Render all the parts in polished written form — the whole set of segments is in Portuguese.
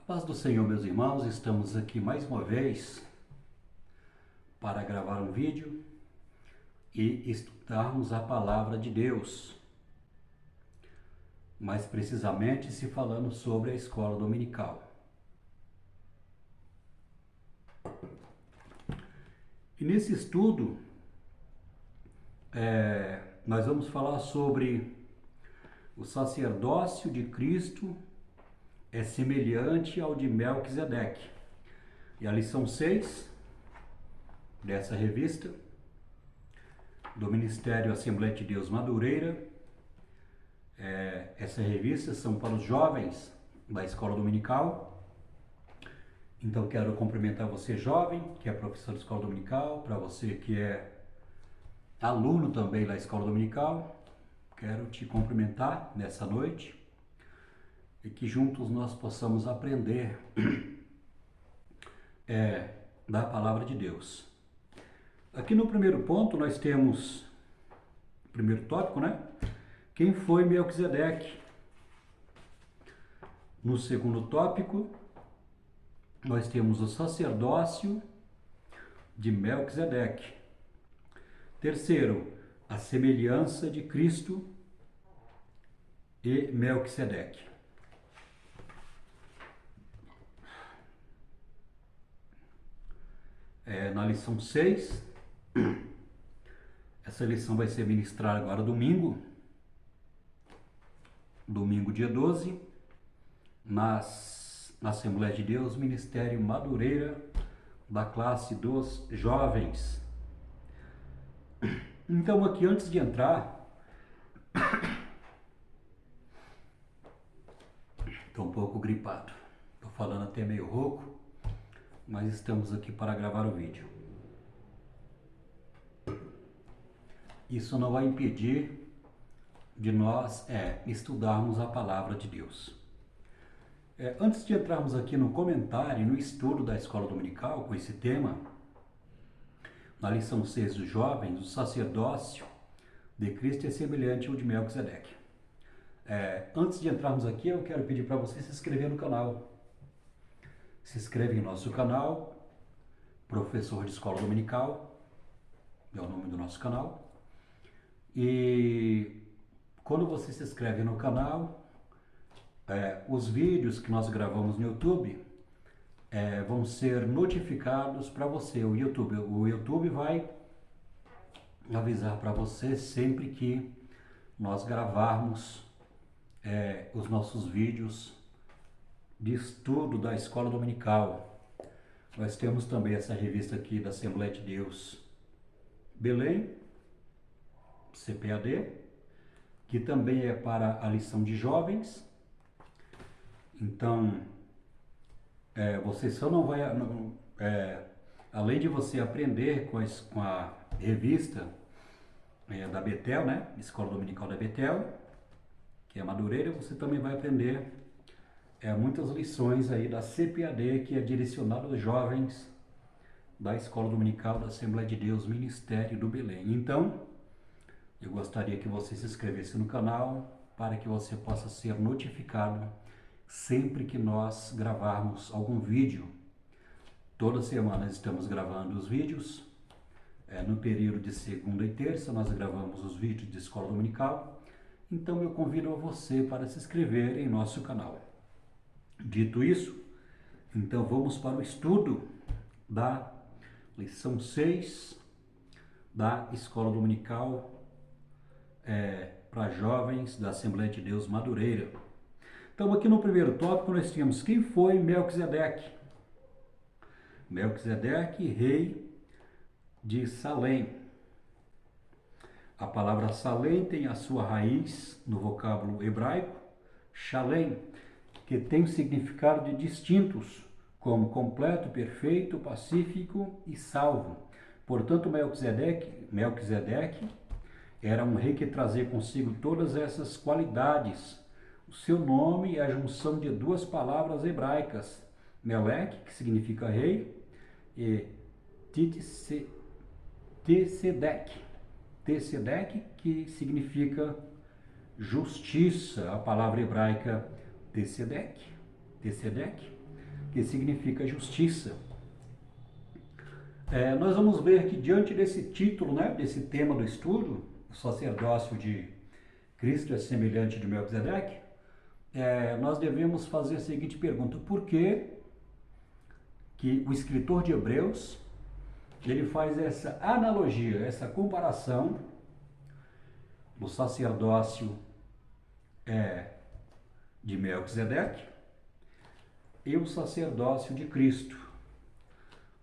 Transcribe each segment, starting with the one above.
Paz do Senhor, meus irmãos, estamos aqui mais uma vez para gravar um vídeo e estudarmos a palavra de Deus. Mais precisamente se falando sobre a escola dominical. E nesse estudo, nós vamos falar sobre o sacerdócio de Cristo é semelhante ao de Melquisedeque. E a lição 6 dessa revista, do Ministério Assembleia de Deus Madureira. Essa revista são para os jovens da escola dominical. Então quero cumprimentar você, jovem, que é professor de escola dominical, para você que é aluno também da escola dominical. Quero te cumprimentar nessa noite e que juntos nós possamos aprender da palavra de Deus. Aqui no primeiro ponto nós temos, primeiro tópico, né? Quem foi Melquisedeque? No segundo tópico, nós temos o sacerdócio de Melquisedeque. Terceiro, a semelhança de Cristo e Melquisedeque. Na lição 6, essa lição vai ser ministrada agora domingo dia 12, na Assembleia de Deus, Ministério Madureira, da classe dos jovens. Então aqui, antes de entrar, estou um pouco gripado, estou falando até meio rouco, mas estamos aqui para gravar o vídeo. Isso não vai impedir de nós estudarmos a palavra de Deus. Antes de entrarmos aqui no comentário, no estudo da escola dominical com esse tema, na lição 6 dos jovens, o sacerdócio de Cristo é semelhante ao de Melquisedeque. Antes de entrarmos aqui, eu quero pedir para você se inscrever no canal. Se inscreve em nosso canal, Professor de Escola Dominical, é o nome do nosso canal. E quando você se inscreve no canal, os vídeos que nós gravamos no YouTube vão ser notificados para você. O YouTube vai avisar para você sempre que nós gravarmos os nossos vídeos de estudo da escola dominical. Nós temos também essa revista aqui da Assembleia de Deus Belém, CPAD, que também é para a lição de jovens. Então, você só não vai, além de você aprender com a revista da Betel, né? Escola Dominical da Betel, que é Madureira, você também vai aprender muitas lições aí da CPAD, que é direcionada aos jovens da Escola Dominical da Assembleia de Deus Ministério do Belém. Então, eu gostaria que você se inscrevesse no canal para que você possa ser notificado sempre que nós gravarmos algum vídeo. Toda semana estamos gravando os vídeos. No período de segunda e terça nós gravamos os vídeos de Escola Dominical. Então eu convido a você para se inscrever em nosso canal. Dito isso, então vamos para o estudo da lição 6 da Escola Dominical para jovens da Assembleia de Deus Madureira. Então aqui no primeiro tópico nós tínhamos quem foi Melquisedeque. Melquisedeque, rei de Salém. A palavra Salém tem a sua raiz no vocábulo hebraico, Shalem, que tem significado de distintos, como completo, perfeito, pacífico e salvo. Portanto, Melquisedeque era um rei que trazia consigo todas essas qualidades. O seu nome é a junção de duas palavras hebraicas, Melec, que significa rei, e Tsedek, que significa justiça. A palavra hebraica Tsedek, que significa justiça. Nós vamos ver que diante desse título, né, desse tema do estudo, o sacerdócio de Cristo é semelhante de Melquisedeque, nós devemos fazer a seguinte pergunta: por que o escritor de Hebreus ele faz essa analogia, essa comparação do sacerdócio de Melquisedeque e o sacerdócio de Cristo?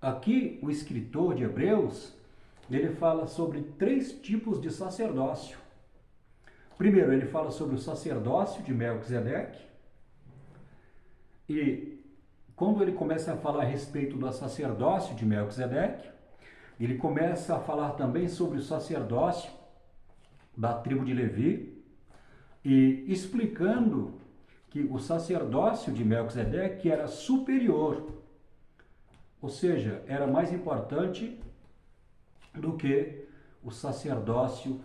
Aqui o escritor de Hebreus ele fala sobre 3 tipos de sacerdócio. Primeiro, ele fala sobre o sacerdócio de Melquisedeque, e quando ele começa a falar a respeito do sacerdócio de Melquisedeque, ele começa a falar também sobre o sacerdócio da tribo de Levi, e explicando que o sacerdócio de Melquisedeque era superior, ou seja, era mais importante do que o sacerdócio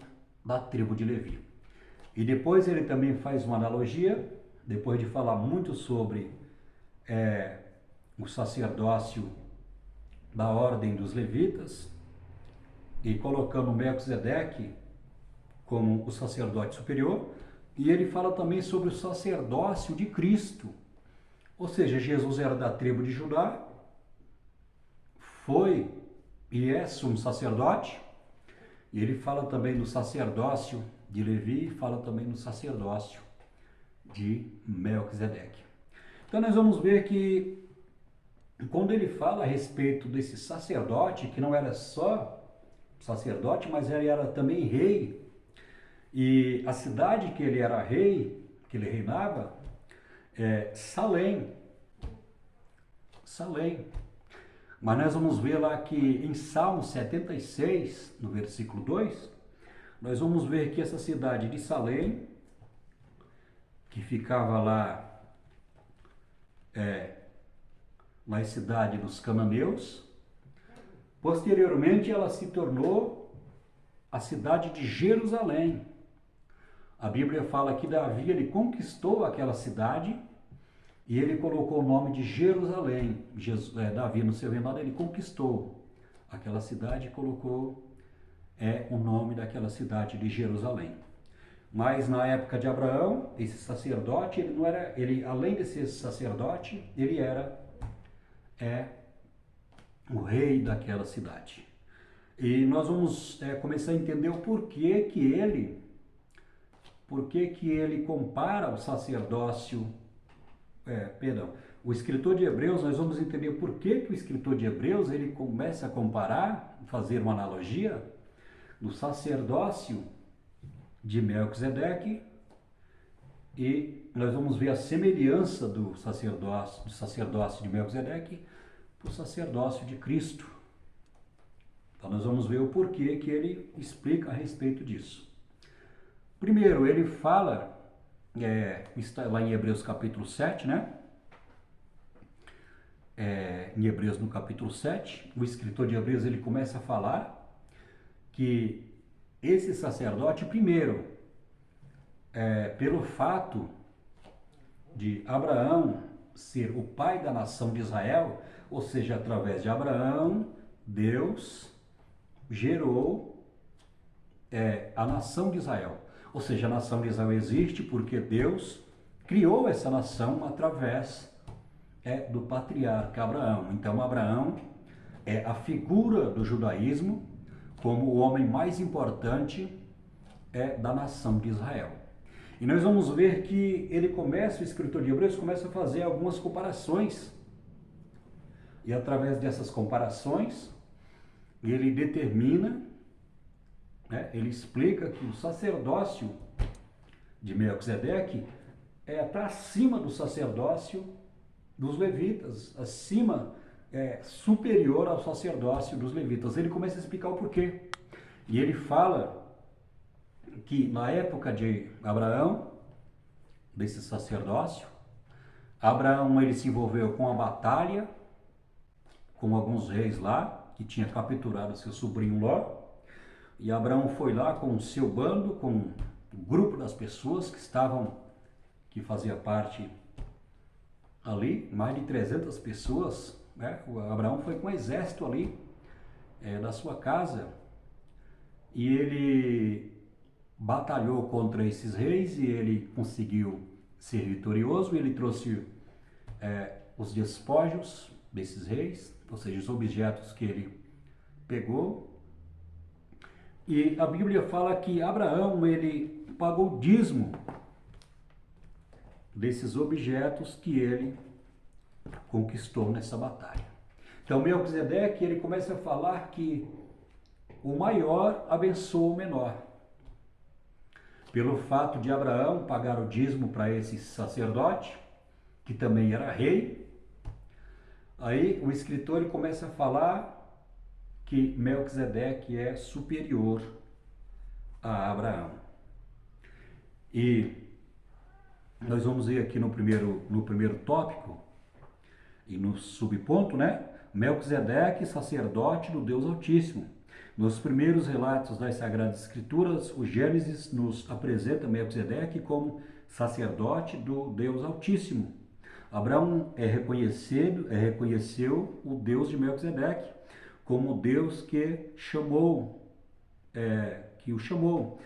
da tribo de Levi. E depois ele também faz uma analogia, depois de falar muito sobre o sacerdócio da ordem dos levitas, e colocando Melquisedeque como o sacerdote superior, e ele fala também sobre o sacerdócio de Cristo, ou seja, Jesus era da tribo de Judá, foi e é sumo sacerdote, e ele fala também do sacerdócio de Levi, e fala também do sacerdócio de Melquisedeque. Então nós vamos ver que quando ele fala a respeito desse sacerdote, que não era só sacerdote, mas ele era também rei, e a cidade que ele era rei, que ele reinava, é Salém. Salém. Mas nós vamos ver lá que em Salmo 76, no versículo 2, nós vamos ver que essa cidade de Salém, que ficava lá na cidade dos cananeus, posteriormente ela se tornou a cidade de Jerusalém. A Bíblia fala que Davi ele conquistou aquela cidade e ele colocou o nome de Jerusalém. Davi, no seu reinado, ele conquistou aquela cidade e colocou o nome daquela cidade de Jerusalém. Mas na época de Abraão, esse sacerdote, ele não era, além de ser sacerdote, ele era o rei daquela cidade. E nós vamos começar a entender o porquê que ele compara o sacerdócio, o escritor de Hebreus, nós vamos entender por que o escritor de Hebreus ele começa a comparar, fazer uma analogia do sacerdócio de Melquisedeque, e nós vamos ver a semelhança do sacerdócio de Melquisedeque para o sacerdócio de Cristo. Então nós vamos ver o porquê que ele explica a respeito disso. Primeiro, ele fala, está lá em Hebreus capítulo 7, né? Em Hebreus no capítulo 7, o escritor de Hebreus ele começa a falar que esse sacerdote, primeiro, pelo fato de Abraão ser o pai da nação de Israel, ou seja, através de Abraão, Deus gerou a nação de Israel. Ou seja, a nação de Israel existe porque Deus criou essa nação através do patriarca Abraão. Então, Abraão é a figura do judaísmo como o homem mais importante da nação de Israel. E nós vamos ver que o escritor de Hebreus começa a fazer algumas comparações. E através dessas comparações, ele determina, ele explica que o sacerdócio de Melquisedeque está acima do sacerdócio dos levitas, superior ao sacerdócio dos levitas. Ele começa a explicar o porquê. E ele fala que na época de Abraão, desse sacerdócio, Abraão ele se envolveu com a batalha com alguns reis lá, que tinha capturado seu sobrinho Ló, e Abraão foi lá com o seu bando, com o grupo das pessoas que fazia parte ali, mais de 300 pessoas, né? O Abraão foi com um exército ali, da sua casa, e ele batalhou contra esses reis e ele conseguiu ser vitorioso. Ele trouxe os despojos desses reis, ou seja, os objetos que ele pegou. E a Bíblia fala que Abraão, ele pagou o dízimo desses objetos que ele conquistou nessa batalha. Então Melquisedeque, ele começa a falar que o maior abençoa o menor. Pelo fato de Abraão pagar o dízimo para esse sacerdote, que também era rei, aí o escritor ele começa a falar que Melquisedeque é superior a Abraão. E nós vamos ver aqui no primeiro tópico e no subponto, né? Melquisedeque, sacerdote do Deus Altíssimo. Nos primeiros relatos das Sagradas Escrituras, o Gênesis nos apresenta Melquisedeque como sacerdote do Deus Altíssimo. Abraão reconheceu o Deus de Melquisedeque como Deus que o chamou.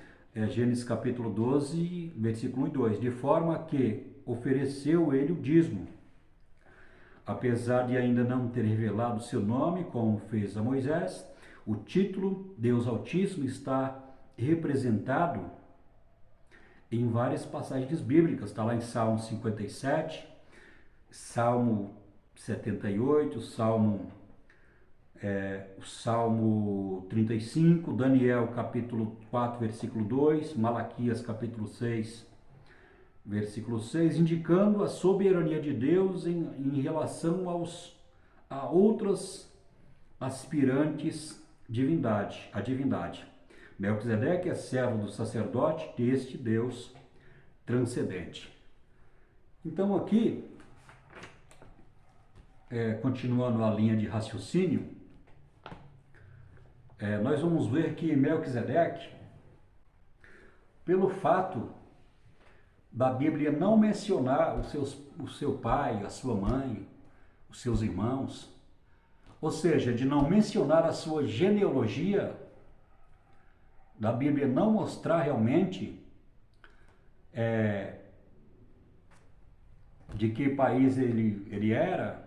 Gênesis capítulo 12, versículo 1 e 2. De forma que ofereceu ele o dízimo. Apesar de ainda não ter revelado seu nome, como fez a Moisés, o título Deus Altíssimo está representado em várias passagens bíblicas. Está lá em Salmo 57, Salmo 78, o Salmo 35, Daniel capítulo 4, versículo 2, Malaquias capítulo 6, versículo 6, indicando a soberania de Deus em relação a outras aspirantes à divindade. Melquisedeque é servo do sacerdote deste Deus transcendente. Então aqui, continuando a linha de raciocínio, nós vamos ver que Melquisedeque, pelo fato da Bíblia não mencionar o seu pai, a sua mãe, os seus irmãos, ou seja, de não mencionar a sua genealogia, da Bíblia não mostrar realmente de que país ele era,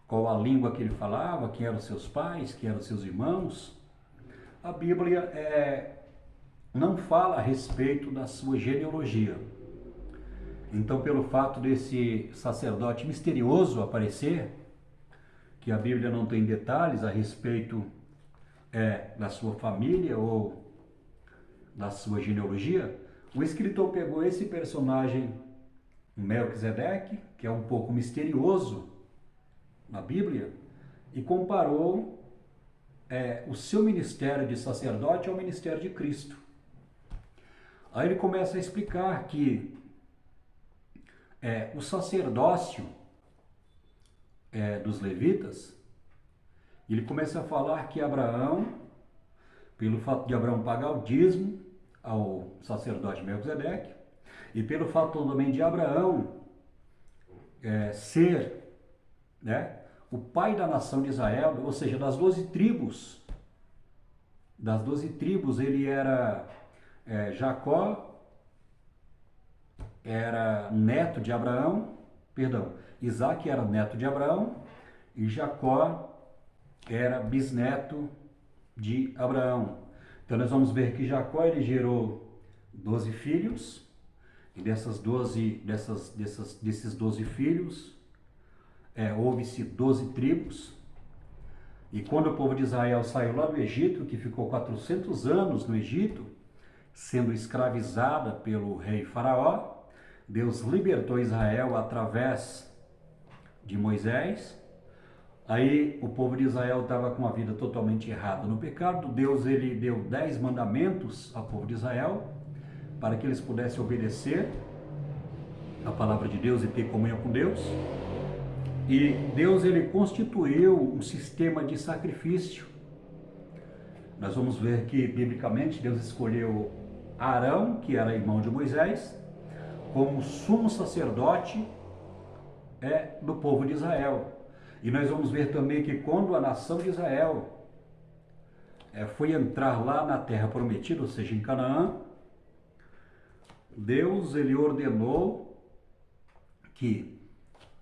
qual a língua que ele falava, quem eram seus pais, quem eram seus irmãos, a Bíblia não fala a respeito da sua genealogia. Então, pelo fato desse sacerdote misterioso aparecer, que a Bíblia não tem detalhes a respeito da sua família ou da sua genealogia, o escritor pegou esse personagem Melquisedeque, que é um pouco misterioso na Bíblia, e comparou o seu ministério de sacerdote ao ministério de Cristo. Aí ele começa a explicar que o sacerdócio dos levitas, ele começa a falar que Abraão, pelo fato de Abraão pagar o dízimo ao sacerdote Melquisedeque, e pelo fato também de Abraão ser o pai da nação de Israel, ou seja, das 12 tribos, ele era Jacó, era neto de Abraão, Isaac era neto de Abraão, e Jacó era bisneto de Abraão. Então nós vamos ver que Jacó ele gerou 12 filhos, e desses 12 filhos, houve-se 12 tribos. E quando o povo de Israel saiu lá do Egito, que ficou 400 anos no Egito, sendo escravizada pelo rei Faraó, Deus libertou Israel através de Moisés. Aí o povo de Israel estava com a vida totalmente errada no pecado. Deus ele deu 10 mandamentos ao povo de Israel para que eles pudessem obedecer a palavra de Deus e ter comunhão com Deus. E Deus ele constituiu um sistema de sacrifício. Nós vamos ver que biblicamente Deus escolheu Arão, que era irmão de Moisés, como sumo sacerdote do povo de Israel. E nós vamos ver também que quando a nação de Israel foi entrar lá na terra prometida, ou seja, em Canaã, Deus ele ordenou que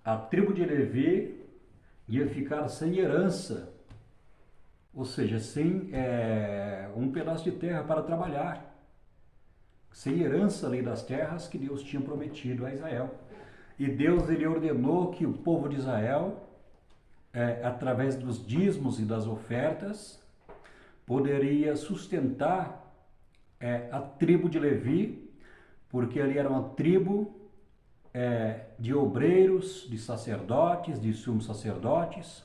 a tribo de Levi ia ficar sem herança, ou seja, sem um pedaço de terra para trabalhar, sem herança ali das terras que Deus tinha prometido a Israel. E Deus ele ordenou que o povo de Israel, através dos dízimos e das ofertas, poderia sustentar a tribo de Levi, porque ali era uma tribo de obreiros, de sacerdotes, de sumos sacerdotes,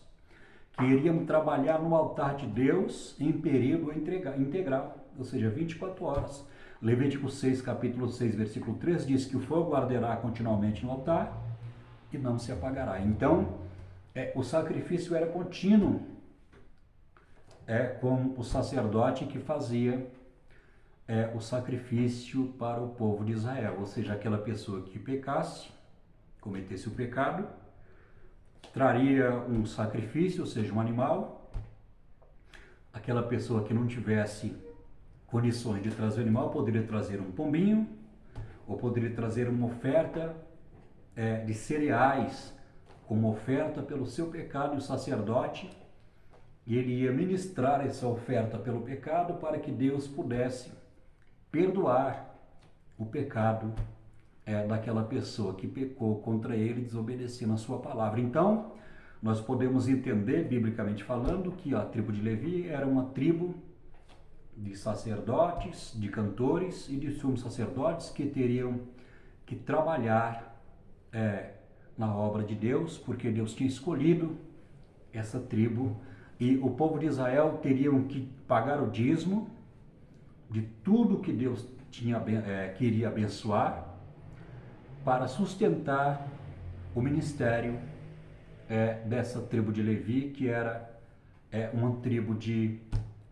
que iriam trabalhar no altar de Deus em período integral, ou seja, 24 horas. Levítico 6, capítulo 6, versículo 3 diz que o fogo arderá continuamente no altar e não se apagará. Então, o sacrifício era contínuo, com o sacerdote que fazia o sacrifício para o povo de Israel, ou seja, aquela pessoa que pecasse, cometesse o pecado, traria um sacrifício, ou seja, um animal. Aquela pessoa que não tivesse condições de trazer o animal poderia trazer um pombinho, ou poderia trazer uma oferta de cereais, como oferta pelo seu pecado, e o sacerdote ele ia ministrar essa oferta pelo pecado para que Deus pudesse perdoar o pecado daquela pessoa que pecou contra ele, desobedecendo a sua palavra. Então, nós podemos entender, biblicamente falando, que a tribo de Levi era uma tribo de sacerdotes, de cantores e de sumos sacerdotes que teriam que trabalhar na obra de Deus, porque Deus tinha escolhido essa tribo, e o povo de Israel teriam que pagar o dízimo de tudo que Deus queria abençoar, para sustentar o ministério dessa tribo de Levi, que era uma tribo de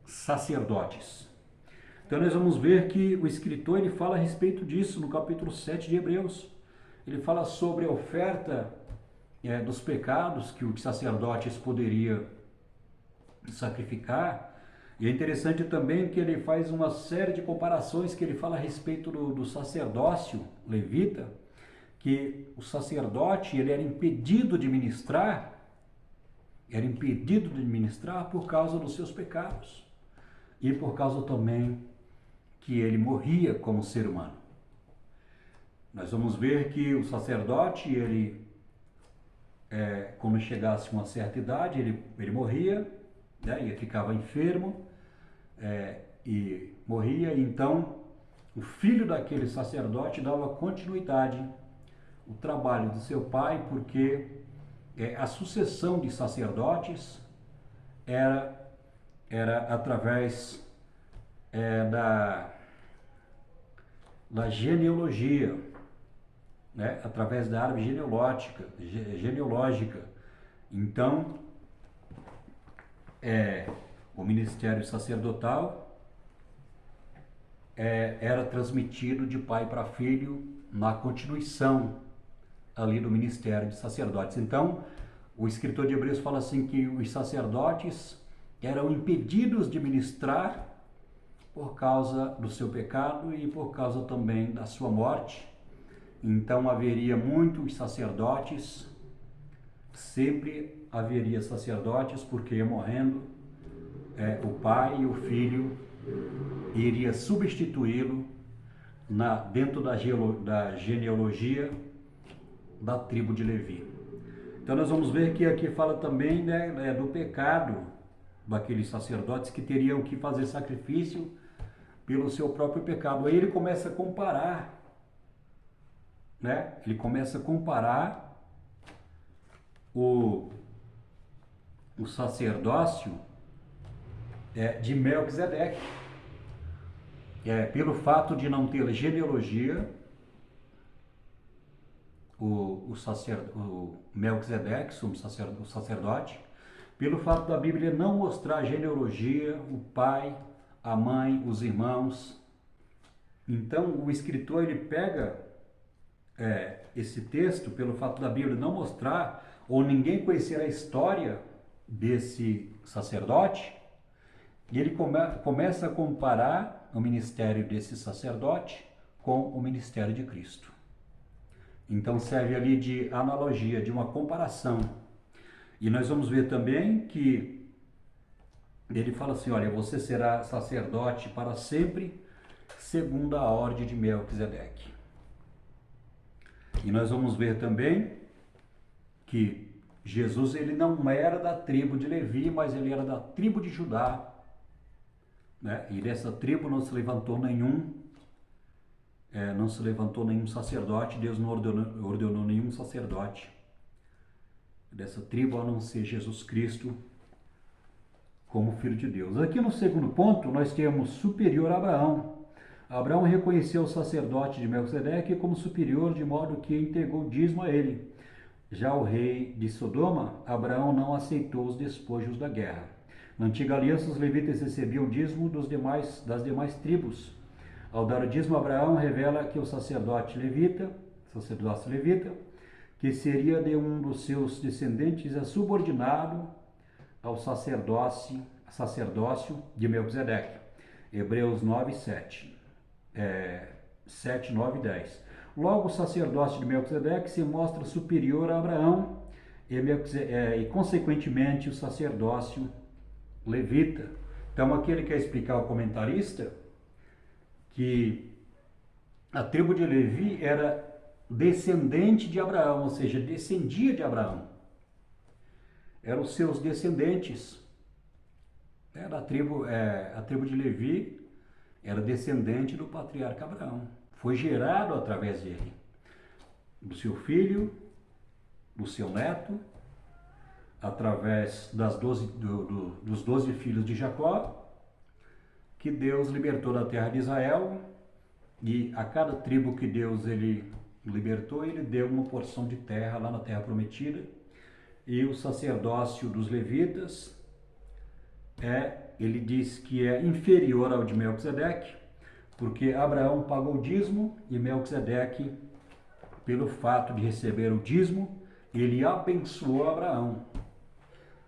sacerdotes. Então nós vamos ver que o escritor ele fala a respeito disso no capítulo 7 de Hebreus. Ele fala sobre a oferta dos pecados que os sacerdotes poderiam sacrificar. E é interessante também que ele faz uma série de comparações, que ele fala a respeito do sacerdócio levita, que o sacerdote ele era impedido de ministrar por causa dos seus pecados e por causa também que ele morria como ser humano. Nós vamos ver que o sacerdote, ele quando chegasse a uma certa idade, ele morria, e ficava enfermo e morria. Então o filho daquele sacerdote dava continuidade o trabalho do seu pai, porque a sucessão de sacerdotes era através da genealogia, através da árvore genealógica. Então, o ministério sacerdotal era transmitido de pai para filho na continuação ali do ministério de sacerdotes. Então, o escritor de Hebreus fala assim que os sacerdotes eram impedidos de ministrar por causa do seu pecado e por causa também da sua morte. Então haveria muitos sacerdotes, sempre haveria sacerdotes, porque ia morrendo o pai e o filho iria substituí-lo dentro da genealogia da tribo de Levi. Então nós vamos ver que aqui fala também do pecado daqueles sacerdotes que teriam que fazer sacrifício pelo seu próprio pecado. Aí ele começa a comparar, o sacerdócio de Melquisedeque. Pelo fato de não ter genealogia, o Melquisedeque, o sacerdote, pelo fato da Bíblia não mostrar a genealogia, o pai, a mãe, os irmãos. Então o escritor ele pega esse texto, pelo fato da Bíblia não mostrar, ou ninguém conhecer a história desse sacerdote, e ele começa a comparar o ministério desse sacerdote com o ministério de Cristo. Então serve ali de analogia, de uma comparação. E nós vamos ver também que ele fala assim, olha, você será sacerdote para sempre, segundo a ordem de Melquisedeque. E nós vamos ver também que Jesus ele não era da tribo de Levi, mas ele era da tribo de Judá, né? E dessa tribo não se levantou nenhum sacerdote, Deus não ordenou nenhum sacerdote dessa tribo a não ser Jesus Cristo como Filho de Deus. Aqui no segundo ponto nós temos superior a Abraão. Abraão reconheceu o sacerdote de Melquisedeque como superior, de modo que entregou o dízimo a ele. Já o rei de Sodoma, Abraão não aceitou os despojos da guerra. Na antiga aliança, os levitas recebiam o dízimo das demais tribos. Ao dar o dízimo, Abraão revela que o sacerdócio levita, que seria de um dos seus descendentes, é subordinado ao sacerdócio de Melquisedeque. Hebreus 9, 7. 7, 9 e 10. Logo, o sacerdócio de Melquisedeque se mostra superior a Abraão e consequentemente, o sacerdócio levita. Então, aqui ele quer explicar ao comentarista que a tribo de Levi era descendente de Abraão, ou seja, descendia de Abraão. Eram os seus descendentes. A tribo de Levi era descendente do patriarca Abraão. Foi gerado através dele, do seu filho, do seu neto, através dos 12 filhos de Jacó, que Deus libertou da terra de Israel, e a cada tribo que Deus ele libertou, ele deu uma porção de terra lá na terra prometida. E o sacerdócio dos levitas ele diz que é inferior ao de Melquisedeque, porque Abraão pagou o dízimo e Melquisedeque, pelo fato de receber o dízimo, ele abençoou Abraão.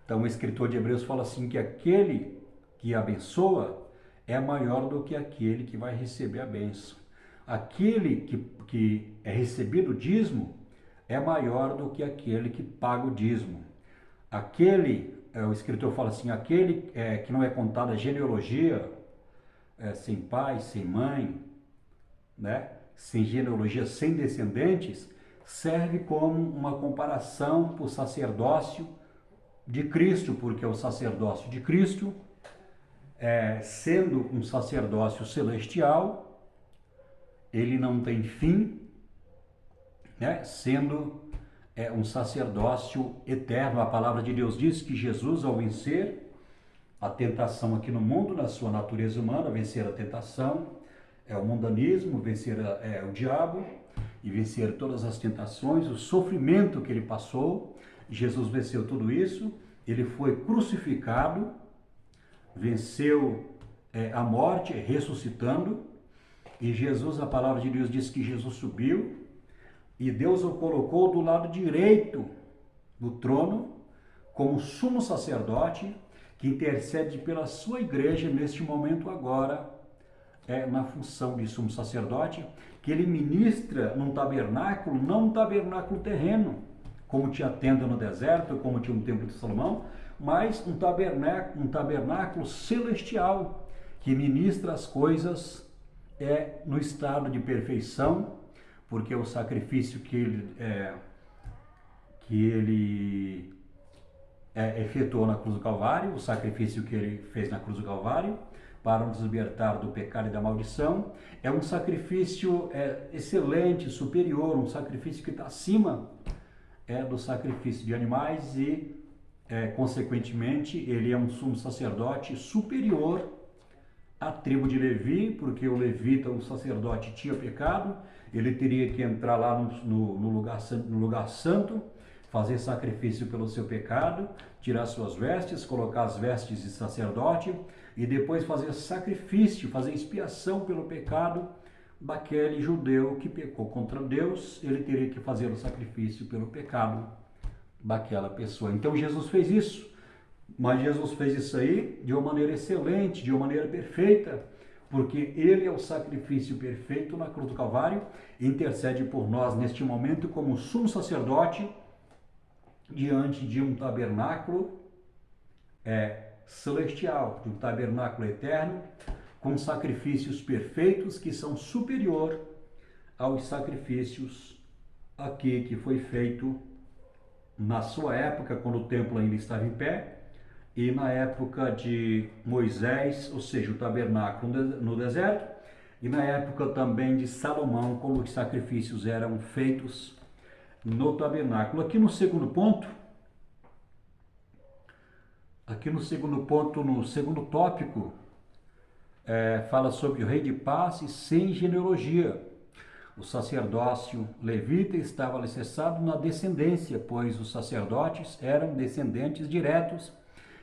Então o escritor de Hebreus fala assim que aquele que abençoa é maior do que aquele que vai receber a bênção. Aquele que é recebido o dízimo é maior do que aquele que paga o dízimo. O escritor fala assim, aquele que não é contado a genealogia, sem pai, sem mãe, né? Sem genealogia, sem descendentes, serve como uma comparação para o sacerdócio de Cristo, porque o sacerdócio de Cristo, sendo um sacerdócio celestial, ele não tem fim, né? Sendo um sacerdócio eterno. A palavra de Deus diz que Jesus, ao vencer a tentação aqui no mundo, na sua natureza humana, vencer a tentação, o mundanismo, vencer o diabo e vencer todas as tentações, o sofrimento que ele passou, Jesus venceu tudo isso, ele foi crucificado, venceu a morte, ressuscitando, e Jesus, a palavra de Deus diz que Jesus subiu, e Deus o colocou do lado direito do trono, como sumo sacerdote, que intercede pela sua igreja neste momento agora, na função de sumo sacerdote, que ele ministra num tabernáculo, não um tabernáculo terreno, como tinha tenda no deserto, como tinha um templo de Salomão, mas um tabernáculo celestial, que ministra as coisas no estado de perfeição, porque o sacrifício que ele efetuou na cruz do Calvário, o sacrifício que ele fez na cruz do Calvário, para nos libertar do pecado e da maldição, é um sacrifício excelente, superior, um sacrifício que está acima do sacrifício de animais e, consequentemente, ele é um sumo sacerdote superior à tribo de Levi, porque o levita, o sacerdote, tinha pecado, ele teria que entrar lá no lugar santo, fazer sacrifício pelo seu pecado, tirar suas vestes, colocar as vestes de sacerdote e depois fazer sacrifício, fazer expiação pelo pecado daquele judeu que pecou contra Deus, ele teria que fazer o sacrifício pelo pecado daquela pessoa. Então Jesus fez isso, mas Jesus fez isso aí de uma maneira excelente, de uma maneira perfeita, porque ele é o sacrifício perfeito na cruz do Calvário, intercede por nós neste momento como sumo sacerdote diante de um tabernáculo celestial, de um tabernáculo eterno, com sacrifícios perfeitos que são superior aos sacrifícios aqui que foi feito na sua época, quando o templo ainda estava em pé, e na época de Moisés, ou seja, o tabernáculo no deserto, e na época também de Salomão, quando os sacrifícios eram feitos no tabernáculo. Aqui no segundo ponto, no segundo tópico, fala sobre o rei de paz sem genealogia. O sacerdócio levita estava alicerçado na descendência, pois os sacerdotes eram descendentes diretos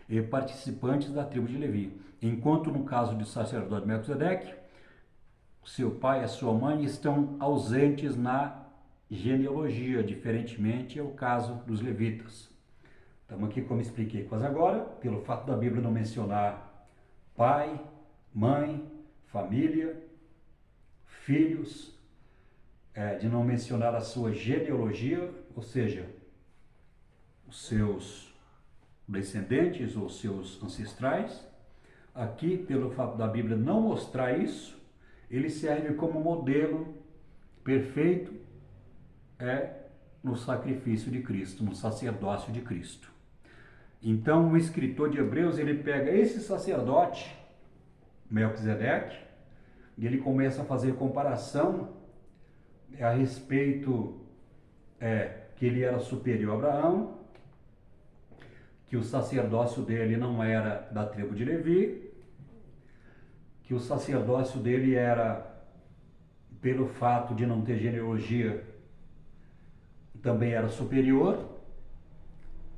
e participantes da tribo de Levi. Enquanto no caso do sacerdote Melquisedeque, seu pai e a sua mãe estão ausentes na genealogia, diferentemente é o caso dos levitas. Estamos aqui, como expliquei quase agora, pelo fato da Bíblia não mencionar pai, mãe, família, filhos, de não mencionar a sua genealogia, ou seja, os seus descendentes ou seus ancestrais. Aqui, pelo fato da Bíblia não mostrar isso, ele serve como modelo perfeito no sacrifício de Cristo, no sacerdócio de Cristo. Então, o escritor de Hebreus, ele pega esse sacerdote, Melquisedeque, e ele começa a fazer comparação a respeito que ele era superior a Abraão, que o sacerdócio dele não era da tribo de Levi, que o sacerdócio dele era, pelo fato de não ter genealogia, também era superior,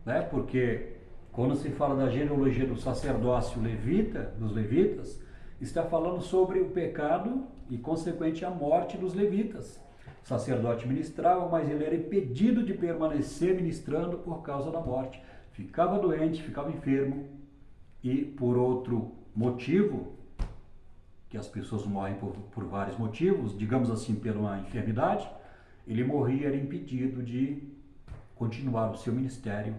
né? Porque quando se fala da genealogia do sacerdócio levita, dos levitas, está falando sobre o pecado e consequente a morte dos levitas. O sacerdote ministrava, mas ele era impedido de permanecer ministrando por causa da morte. Ficava doente, ficava enfermo e por outro motivo, que as pessoas morrem por vários motivos, digamos assim, pela enfermidade, ele morria, era impedido de continuar o seu ministério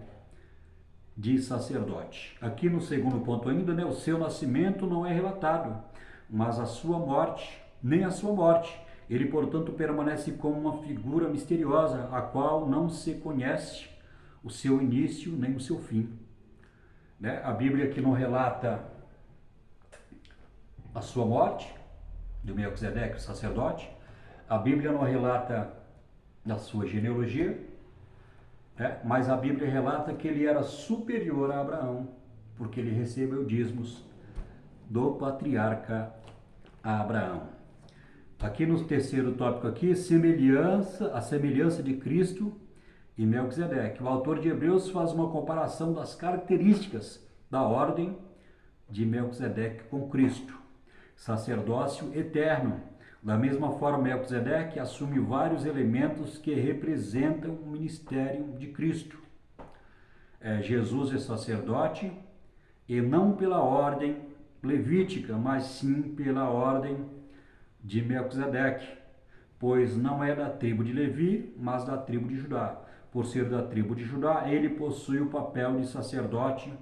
de sacerdote. Aqui no segundo ponto ainda, o seu nascimento não é relatado, mas a sua morte, nem a sua morte. Ele, portanto, permanece como uma figura misteriosa, a qual não se conhece o seu início nem o seu fim. A Bíblia aqui não relata a sua morte, do Melquisedeque, o sacerdote. A Bíblia não relata a sua genealogia, mas a Bíblia relata que ele era superior a Abraão, porque ele recebeu dízimos do patriarca Abraão. Aqui no terceiro tópico aqui, a semelhança de Cristo e Melquisedeque. O autor de Hebreus faz uma comparação das características da ordem de Melquisedeque com Cristo. Sacerdócio eterno. Da mesma forma, Melquisedeque assume vários elementos que representam o ministério de Cristo. Jesus é sacerdote, e não pela ordem levítica, mas sim pela ordem de Melquisedeque, pois não é da tribo de Levi, mas da tribo de Judá. Por ser da tribo de Judá, ele possui o papel de sacerdote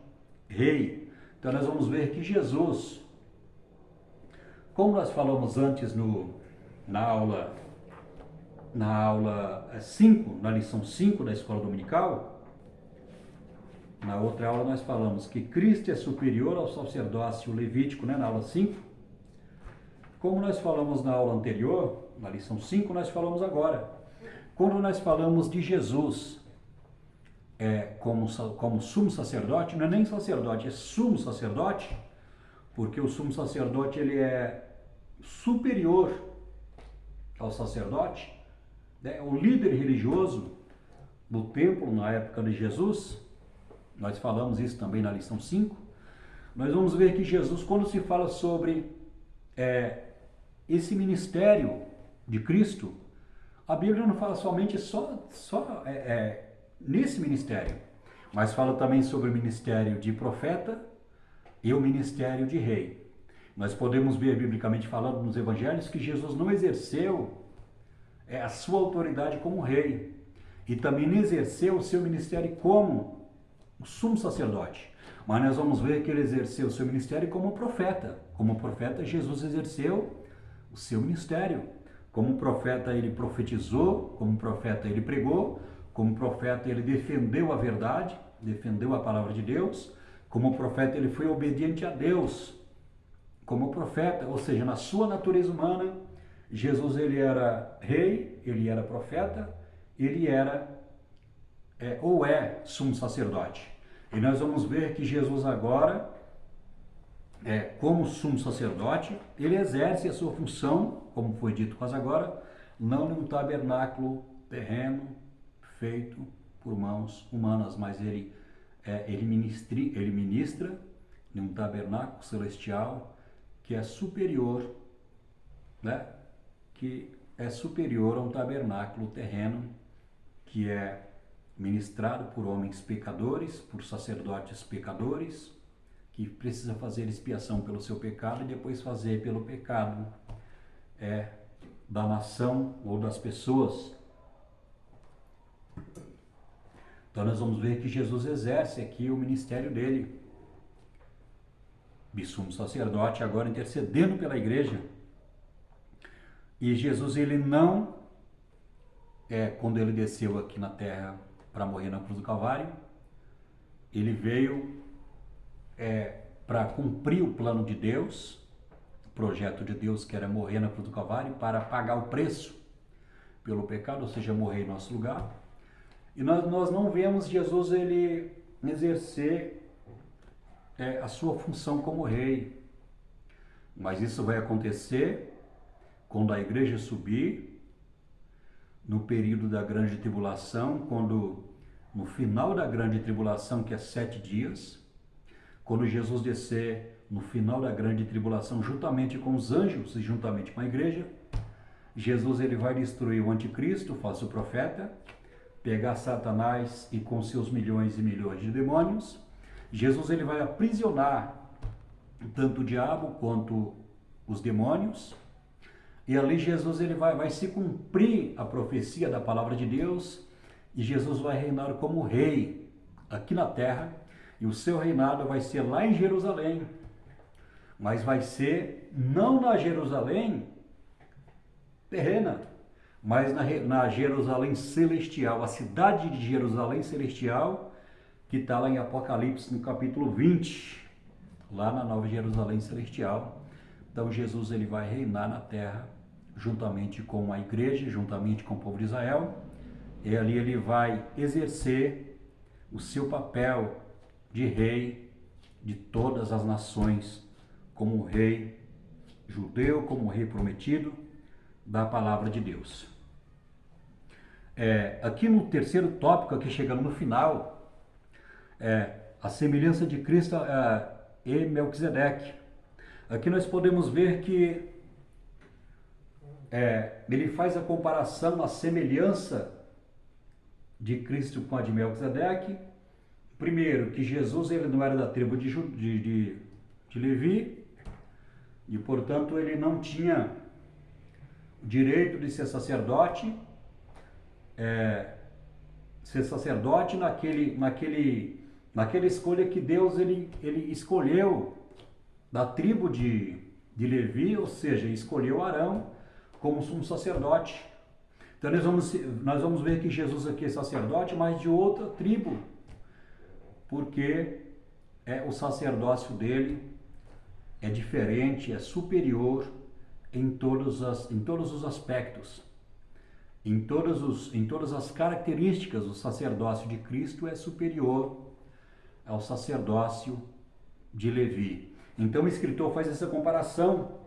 rei. Então nós vamos ver que Jesus, como nós falamos antes na aula 5, na lição 5 da escola dominical, na outra aula nós falamos que Cristo é superior ao sacerdócio levítico, na aula 5. Como nós falamos na aula anterior, na lição 5, nós falamos agora. Quando nós falamos de Jesus como sumo sacerdote, não é nem sacerdote, é sumo sacerdote, porque o sumo sacerdote ele é superior ao sacerdote, o líder religioso do templo na época de Jesus. Nós falamos isso também na lição 5. Nós vamos ver que Jesus, quando se fala sobre esse ministério de Cristo, a Bíblia não fala somente nesse ministério, mas fala também sobre o ministério de profeta e o ministério de rei. Nós podemos ver, biblicamente falando, nos evangelhos, que Jesus não exerceu a sua autoridade como rei e também não exerceu o seu ministério como o sumo sacerdote. Mas nós vamos ver que ele exerceu o seu ministério como profeta. Como profeta, Jesus exerceu o seu ministério. Como profeta, ele profetizou, como profeta, ele pregou, como profeta, ele defendeu a verdade, defendeu a palavra de Deus, como profeta, ele foi obediente a Deus. Como profeta, ou seja, na sua natureza humana, Jesus ele era rei, ele era profeta, ele era ou é sumo sacerdote. E nós vamos ver que Jesus agora, como sumo sacerdote, ele exerce a sua função, como foi dito quase agora, não num tabernáculo terreno feito por mãos humanas, mas ele ministra num tabernáculo celestial que é superior, né? Que é superior a um tabernáculo terreno que é ministrado por homens pecadores, por sacerdotes pecadores, que precisa fazer expiação pelo seu pecado e depois fazer pelo pecado da nação ou das pessoas. Então nós vamos ver que Jesus exerce aqui o ministério dele, de sumo sacerdote, agora intercedendo pela igreja. E Jesus, ele não, quando ele desceu aqui na terra para morrer na cruz do Calvário, ele veio para cumprir o plano de Deus, o projeto de Deus, que era morrer na cruz do Calvário, para pagar o preço pelo pecado, ou seja, morrer em nosso lugar. E nós não vemos Jesus ele exercer a sua função como rei, mas isso vai acontecer quando a igreja subir, no período da grande tribulação, quando no final da grande tribulação, que é 7 dias, quando Jesus descer no final da grande tribulação, juntamente com os anjos e juntamente com a igreja, Jesus ele vai destruir o anticristo, o falso profeta, pegar Satanás e com seus milhões e milhões de demônios. Jesus ele vai aprisionar tanto o diabo quanto os demônios. E ali Jesus ele vai se cumprir a profecia da palavra de Deus e Jesus vai reinar como rei aqui na terra e o seu reinado vai ser lá em Jerusalém, mas vai ser não na Jerusalém terrena, mas na Jerusalém celestial, a cidade de Jerusalém celestial, que está lá em Apocalipse no capítulo 20, lá na Nova Jerusalém celestial. Então Jesus ele vai reinar na terra juntamente com a igreja, juntamente com o povo de Israel, e ali ele vai exercer o seu papel de rei de todas as nações, como rei judeu, como rei prometido da palavra de Deus. Aqui no terceiro tópico, aqui chegando no final, a semelhança de Cristo e Melquisedeque. Aqui nós podemos ver que ele faz a comparação, a semelhança de Cristo com a de Melquisedeque. Primeiro, que Jesus ele não era da tribo de Levi e, portanto, ele não tinha o direito de ser sacerdote, naquela escolha que Deus ele escolheu da tribo de Levi, ou seja, escolheu Arão como sumo sacerdote. Então nós vamos ver que Jesus aqui é sacerdote, mas de outra tribo, porque o sacerdócio dele é diferente, é superior em todos os aspectos. Em todas as características, o sacerdócio de Cristo é superior ao sacerdócio de Levi. Então o escritor faz essa comparação,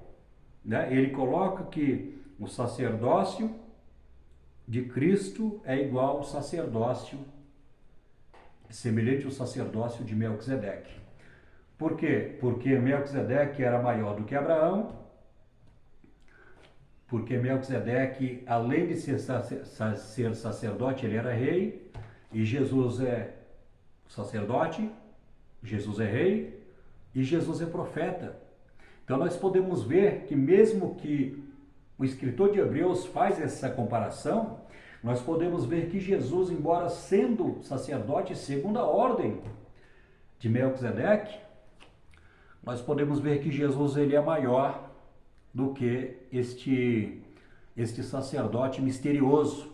né? Ele coloca que o sacerdócio de Cristo é igual ao sacerdócio, semelhante ao sacerdócio de Melquisedeque. Por quê? Porque Melquisedeque era maior do que Abraão, porque Melquisedeque, além de ser sacerdote, ele era rei, e Jesus é sacerdote, Jesus é rei e Jesus é profeta. Então nós podemos ver que mesmo que o escritor de Hebreus faz essa comparação, nós podemos ver que Jesus, embora sendo sacerdote segundo a ordem de Melquisedeque, nós podemos ver que Jesus ele é maior do que este sacerdote misterioso,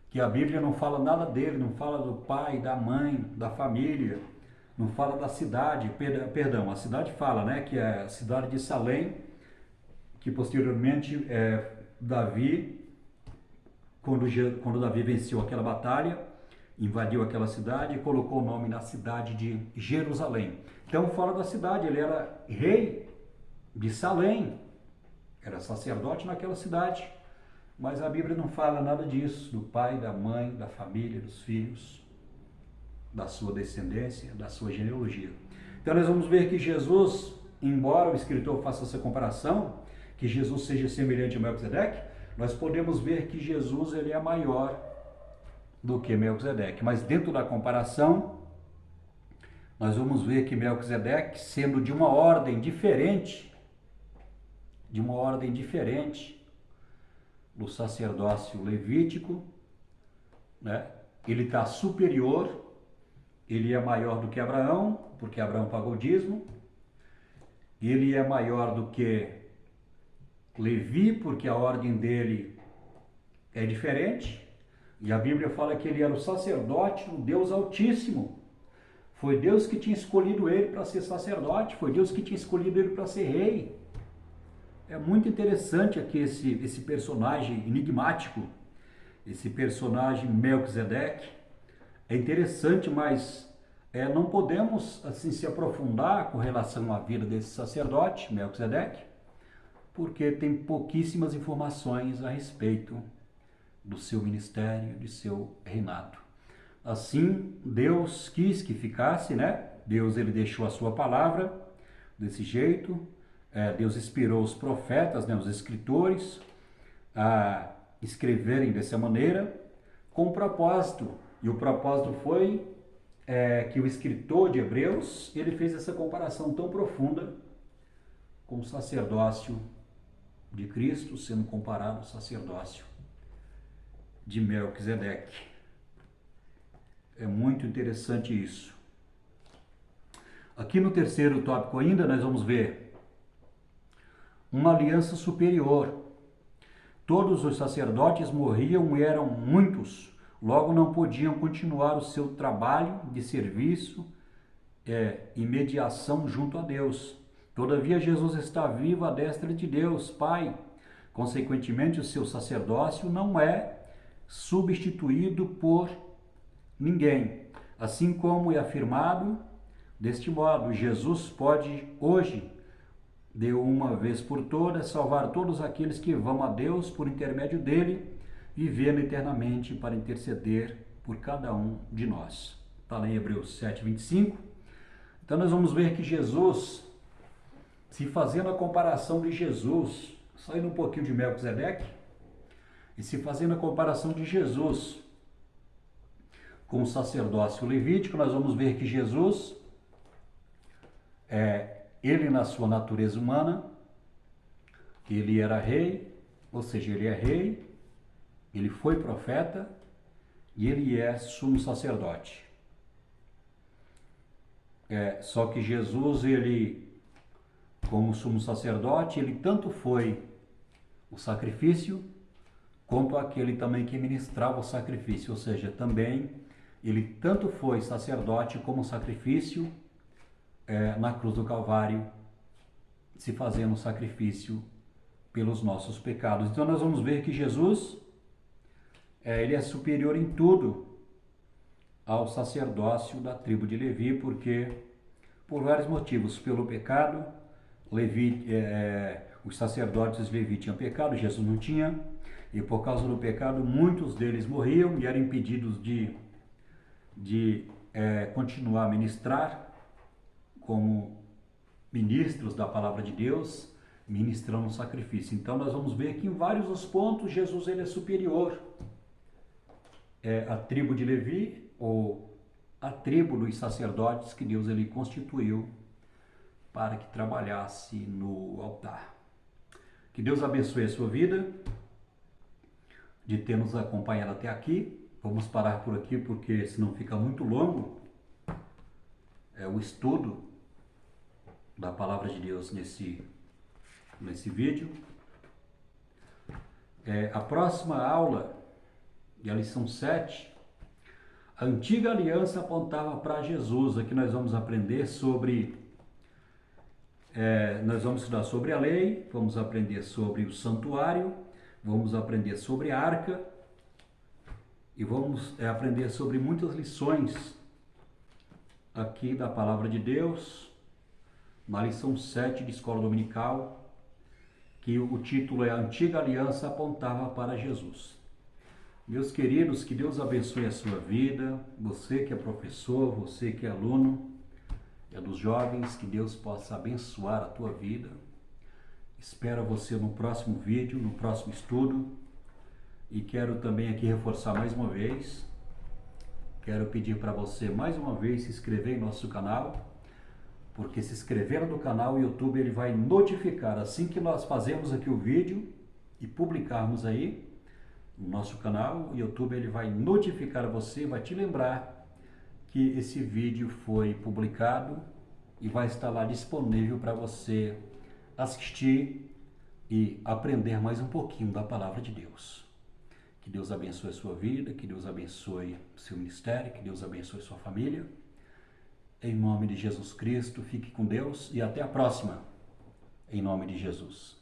que a Bíblia não fala nada dele, não fala do pai, da mãe, da família, não fala da cidade, perdão, a cidade fala, né, que é a cidade de Salém, que posteriormente Davi, quando Davi venceu aquela batalha, invadiu aquela cidade e colocou o nome na cidade de Jerusalém. Então fala da cidade, ele era rei de Salém, era sacerdote naquela cidade, mas a Bíblia não fala nada disso, do pai, da mãe, da família, dos filhos, da sua descendência, da sua genealogia. Então nós vamos ver que Jesus, embora o escritor faça essa comparação, que Jesus seja semelhante a Melquisedeque, nós podemos ver que Jesus ele é maior do que Melquisedeque. Mas dentro da comparação, nós vamos ver que Melquisedeque, sendo de uma ordem diferente do sacerdócio levítico, né? Ele está superior, ele é maior do que Abraão, porque Abraão pagou o dízimo, ele é maior do que Levi, porque a ordem dele é diferente, e a Bíblia fala que ele era o sacerdote do Deus Altíssimo. Foi Deus que tinha escolhido ele para ser sacerdote, foi Deus que tinha escolhido ele para ser rei. É muito interessante aqui esse personagem enigmático, esse personagem Melquisedeque. É interessante, mas não podemos assim se aprofundar com relação à vida desse sacerdote, Melquisedeque, porque tem pouquíssimas informações a respeito do seu ministério, de seu reinado. Assim, Deus quis que ficasse, né? Deus ele deixou a sua palavra desse jeito. Deus inspirou os profetas, né, os escritores, a escreverem dessa maneira, com um propósito. E o propósito foi que o escritor de Hebreus, ele fez essa comparação tão profunda com o sacerdócio de Cristo, sendo comparado ao sacerdócio de Melquisedeque. É muito interessante isso. Aqui no terceiro tópico ainda, nós vamos ver uma aliança superior. Todos os sacerdotes morriam e eram muitos, logo não podiam continuar o seu trabalho de serviço e mediação junto a Deus. Todavia Jesus está vivo à destra de Deus, Pai. Consequentemente, o seu sacerdócio não é substituído por ninguém. Assim como é afirmado deste modo, Jesus pode hoje, de uma vez por todas, salvar todos aqueles que vão a Deus por intermédio dele, vivendo eternamente para interceder por cada um de nós. Está lá em Hebreus 7:25. Então nós vamos ver que Jesus, se fazendo a comparação de Jesus, saindo um pouquinho de Melquisedeque, e se fazendo a comparação de Jesus com o sacerdócio levítico, nós vamos ver que Jesus, ele na sua natureza humana, ele era rei, ou seja, ele é rei, ele foi profeta e ele é sumo sacerdote. Só que Jesus, ele, como sumo sacerdote, ele tanto foi o sacrifício, quanto aquele também que ministrava o sacrifício, ou seja, também ele tanto foi sacerdote como sacrifício na cruz do Calvário, se fazendo sacrifício pelos nossos pecados. Então nós vamos ver que Jesus, ele é superior em tudo ao sacerdócio da tribo de Levi, porque por vários motivos, pelo pecado, os sacerdotes de Levi tinham pecado, Jesus não tinha, e por causa do pecado muitos deles morriam e eram impedidos de continuar a ministrar como ministros da palavra de Deus, ministrando um sacrifício. Então nós vamos ver que em vários dos pontos Jesus ele é superior à tribo de Levi ou à tribo dos sacerdotes que Deus ele constituiu para que trabalhasse no altar. Que Deus abençoe a sua vida, de ter nos acompanhado até aqui. Vamos parar por aqui porque senão fica muito longo o estudo da palavra de Deus nesse vídeo. A próxima aula, a lição 7, a antiga aliança apontava para Jesus. Aqui nós vamos aprender sobre, nós vamos estudar sobre a lei, vamos aprender sobre o santuário, vamos aprender sobre a arca e vamos aprender sobre muitas lições aqui da palavra de Deus, na lição 7 de Escola Dominical, que o título é A Antiga Aliança Apontava para Jesus. Meus queridos, que Deus abençoe a sua vida, você que é professor, você que é aluno, dos jovens, que Deus possa abençoar a tua vida. Espero você no próximo vídeo, no próximo estudo, e quero também aqui reforçar mais uma vez, quero pedir para você mais uma vez se inscrever em nosso canal, porque se inscrever no canal, o YouTube ele vai notificar assim que nós fazemos aqui o vídeo e publicarmos aí no nosso canal, o YouTube ele vai notificar você, vai te lembrar que esse vídeo foi publicado e vai estar lá disponível para você assistir e aprender mais um pouquinho da palavra de Deus. Que Deus abençoe a sua vida, que Deus abençoe o seu ministério, que Deus abençoe a sua família. Em nome de Jesus Cristo, fique com Deus e até a próxima. Em nome de Jesus.